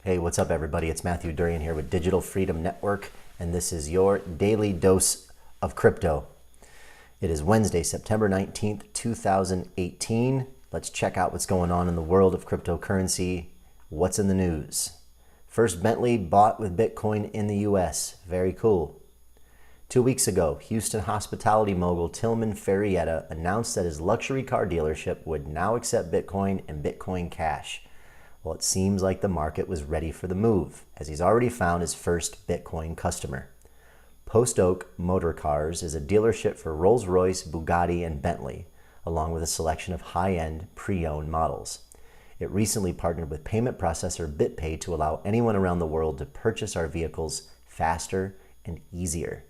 Hey, what's up, everybody? It's Matthew Durian here with Digital Freedom Network, and this is your daily dose of crypto. It is Wednesday, September 19th, 2018. Let's check out what's going on in the world of cryptocurrency. What's in the news? First Bentley bought with Bitcoin in the US. Very cool. 2 weeks ago, Houston hospitality mogul Tilman Fertitta announced that his luxury car dealership would now accept Bitcoin and Bitcoin Cash. Well, it seems like the market was ready for the move, as he's already found his first Bitcoin customer. Post Oak Motor Cars is a dealership for Rolls-Royce, Bugatti, and Bentley, along with a selection of high-end pre-owned models. It recently partnered with payment processor Bitpay to allow anyone around the world to purchase our vehicles faster and easier.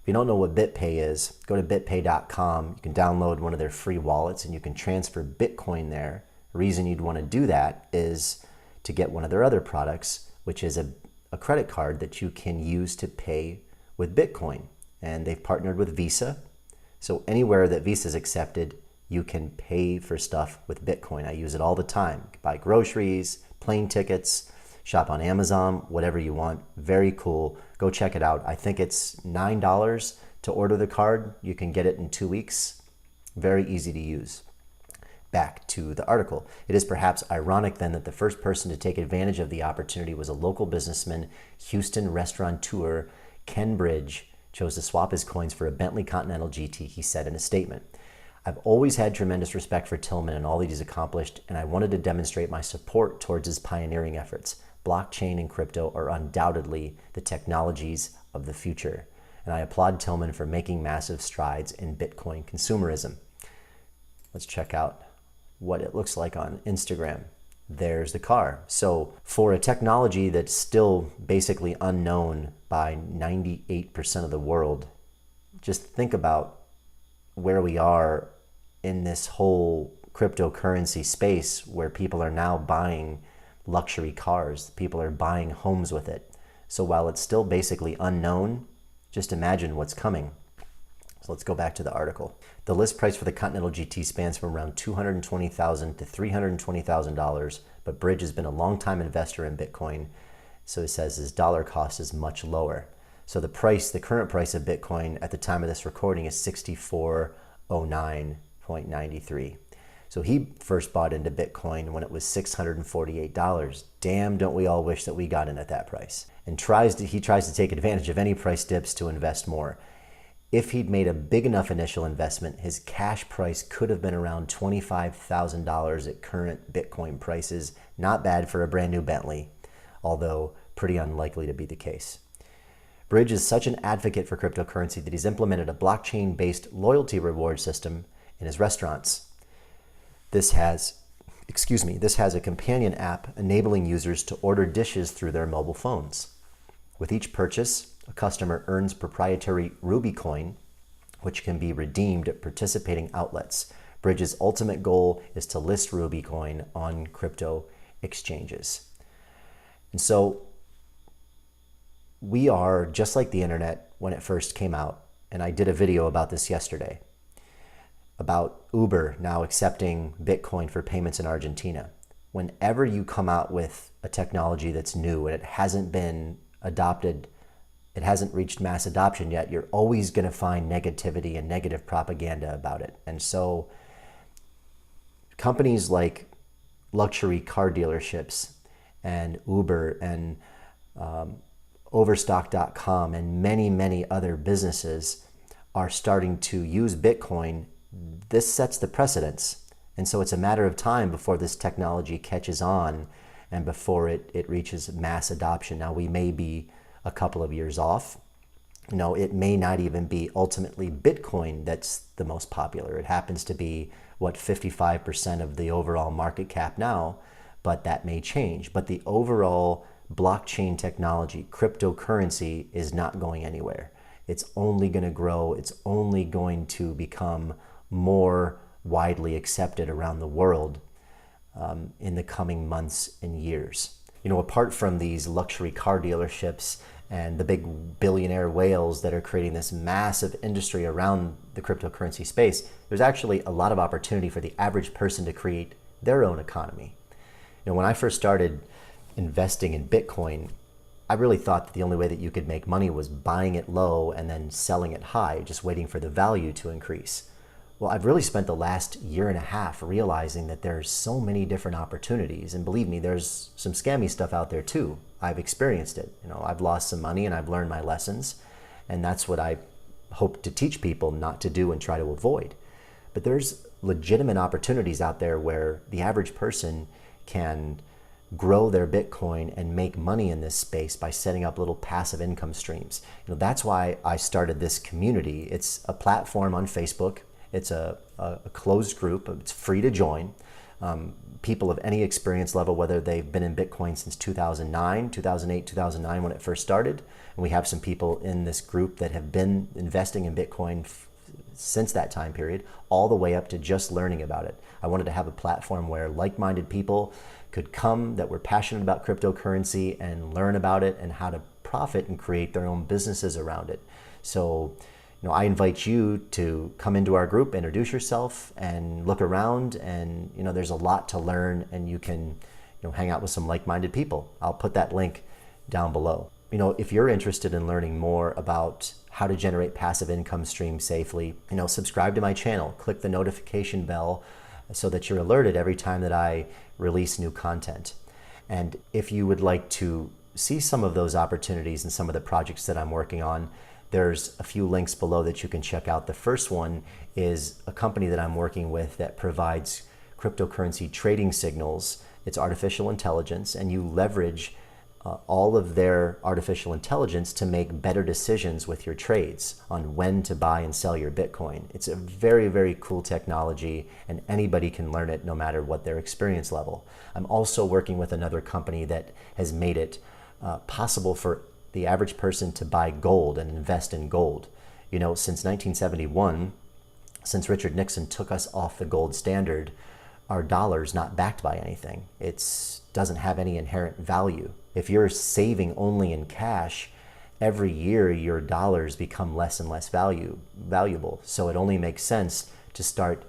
If you don't know what Bitpay is, go to bitpay.com. You can download one of their free wallets and you can transfer Bitcoin there. The reason you'd want to do that is to get one of their other products, which is a credit card that you can use to pay with Bitcoin. And they've partnered with Visa. So anywhere that Visa is accepted, you can pay for stuff with Bitcoin. I use it all the time. You can buy groceries, plane tickets, shop on Amazon, whatever you want. Very cool. Go check it out. I think it's $9 to order the card. You can get it in 2 weeks. Very easy to use. Back to the article. It is perhaps ironic then that the first person to take advantage of the opportunity was a local businessman, Houston restaurateur Ken Bridge, chose to swap his coins for a Bentley Continental GT, he said in a statement. I've always had tremendous respect for Tilman and all that he's accomplished, and I wanted to demonstrate my support towards his pioneering efforts. Blockchain and crypto are undoubtedly the technologies of the future, and I applaud Tilman for making massive strides in Bitcoin consumerism. Let's check out what it looks like on Instagram. There's the car. So for a technology that's still basically unknown by 98% of the world, just think about where we are in this whole cryptocurrency space where people are now buying luxury cars. People are buying homes with it. So while it's still basically unknown, just imagine what's coming. So let's go back to the article. The list price for the Continental GT spans from around $220,000 to $320,000, but Bridge has been a long-time investor in Bitcoin, so it says his dollar cost is much lower. So the current price of Bitcoin at the time of this recording is $6409.93. So he first bought into Bitcoin when it was $648. Damn, don't we all wish that we got in at that price? And he tries to take advantage of any price dips to invest more. If he'd made a big enough initial investment, his cash price could have been around $25,000 at current Bitcoin prices. Not bad for a brand new Bentley, although pretty unlikely to be the case. Bridge is such an advocate for cryptocurrency that he's implemented a blockchain-based loyalty reward system in his restaurants. This has a companion app enabling users to order dishes through their mobile phones. With each purchase, a customer earns proprietary Ruby coin, which can be redeemed at participating outlets. Bridge's ultimate goal is to list Ruby coin on crypto exchanges. And so we are just like the internet when it first came out. And I did a video about this yesterday, about Uber now accepting Bitcoin for payments in Argentina. Whenever you come out with a technology that's new and it hasn't been adopted, it hasn't reached mass adoption yet, you're always going to find negativity and negative propaganda about it. And so companies like luxury car dealerships and Uber and Overstock.com and many, many other businesses are starting to use Bitcoin. This sets the precedence. And so it's a matter of time before this technology catches on and before it reaches mass adoption. Now, we may be a couple of years off. It may not even be ultimately Bitcoin that's the most popular. It happens to be, 55% of the overall market cap now, but that may change. But the overall blockchain technology, cryptocurrency, is not going anywhere. It's only going to grow. It's only going to become more widely accepted around the world in the coming months and years. Apart from these luxury car dealerships and the big billionaire whales that are creating this massive industry around the cryptocurrency space, there's actually a lot of opportunity for the average person to create their own economy. When I first started investing in Bitcoin, I really thought that the only way that you could make money was buying it low and then selling it high, just waiting for the value to increase. Well, I've really spent the last year and a half realizing that there's so many different opportunities. And believe me, there's some scammy stuff out there too. I've experienced it. I've lost some money and I've learned my lessons. And that's what I hope to teach people not to do and try to avoid. But there's legitimate opportunities out there where the average person can grow their Bitcoin and make money in this space by setting up little passive income streams. That's why I started this community. It's a platform on Facebook. It's a closed group. It's free to join. People of any experience level, whether they've been in Bitcoin since 2009, 2008, 2009 when it first started. And we have some people in this group that have been investing in Bitcoin since that time period, all the way up to just learning about it. I wanted to have a platform where like-minded people could come that were passionate about cryptocurrency and learn about it and how to profit and create their own businesses around it. So, I invite you to come into our group, introduce yourself, and look around. And there's a lot to learn, and you can hang out with some like-minded people. I'll put that link down below. If you're interested in learning more about how to generate passive income streams safely, subscribe to my channel. Click the notification bell so that you're alerted every time that I release new content. And if you would like to see some of those opportunities and some of the projects that I'm working on, there's a few links below that you can check out. The first one is a company that I'm working with that provides cryptocurrency trading signals. It's artificial intelligence, and you leverage all of their artificial intelligence to make better decisions with your trades on when to buy and sell your Bitcoin. It's a very, very cool technology, and anybody can learn it no matter what their experience level. I'm also working with another company that has made it possible for the average person to buy gold and invest in gold. Since 1971, since Richard Nixon took us off the gold standard, our dollar's not backed by anything. It doesn't have any inherent value. If you're saving only in cash, every year your dollars become less and less valuable. So it only makes sense to start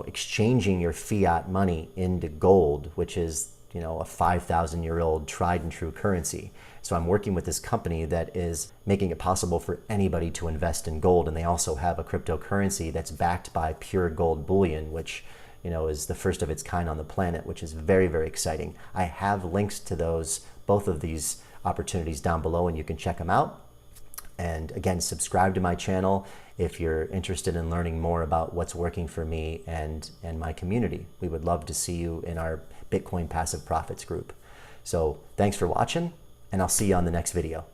exchanging your fiat money into gold, which is a 5,000-year-old tried and true currency. So I'm working with this company that is making it possible for anybody to invest in gold, and they also have a cryptocurrency that's backed by pure gold bullion, which is the first of its kind on the planet, which is very, very exciting. I have links to both of these opportunities down below, and you can check them out. And again, subscribe to my channel if you're interested in learning more about what's working for me and my community. We would love to see you in our Bitcoin Passive Profits group. So thanks for watching, and I'll see you on the next video.